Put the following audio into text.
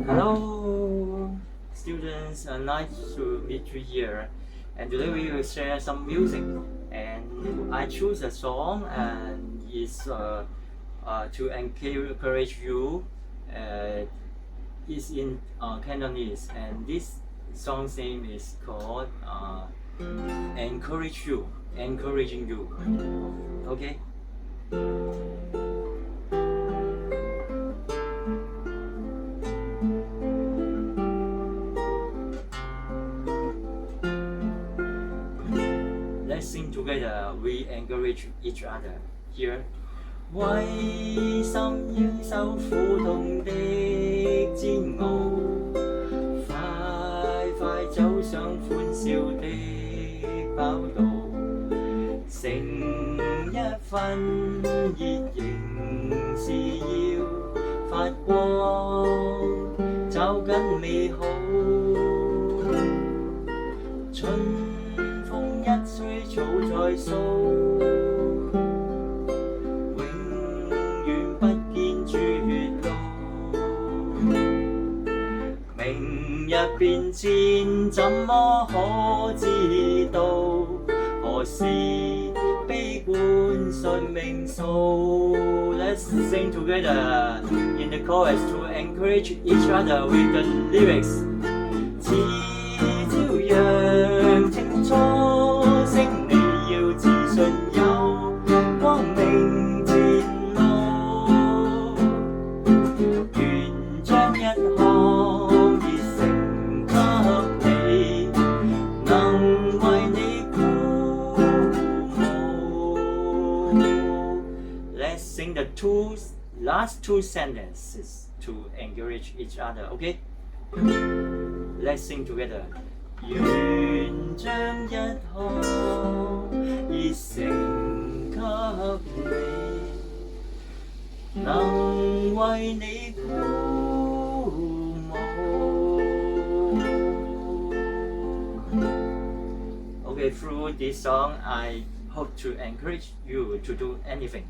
Hello, students. Nice to meet you here. And today we will share some music. And I choose a song, and it's to encourage you. It's in Cantonese, and this song's name is called "Encourage You," encouraging you. Okay. Let's sing together. We encourage each other. Here. 為心應受苦痛的煎熬，快快走上歡笑的跑道，成一分熱仍是要發光，找緊美好。春風一吹草再蘇，明日變遷怎麼可知道？何時悲觀信命數 ？Let's sing together in the chorus to encourage each other with the lyrics. 似朝陽清初升，你要自信有光明前路，願將一項Let's sing the last two sentences to encourage each other, okay? Let's sing together. 願將一項熱誠給你，能為你鼓舞。Okay, through this song, I hope to encourage you to do anything.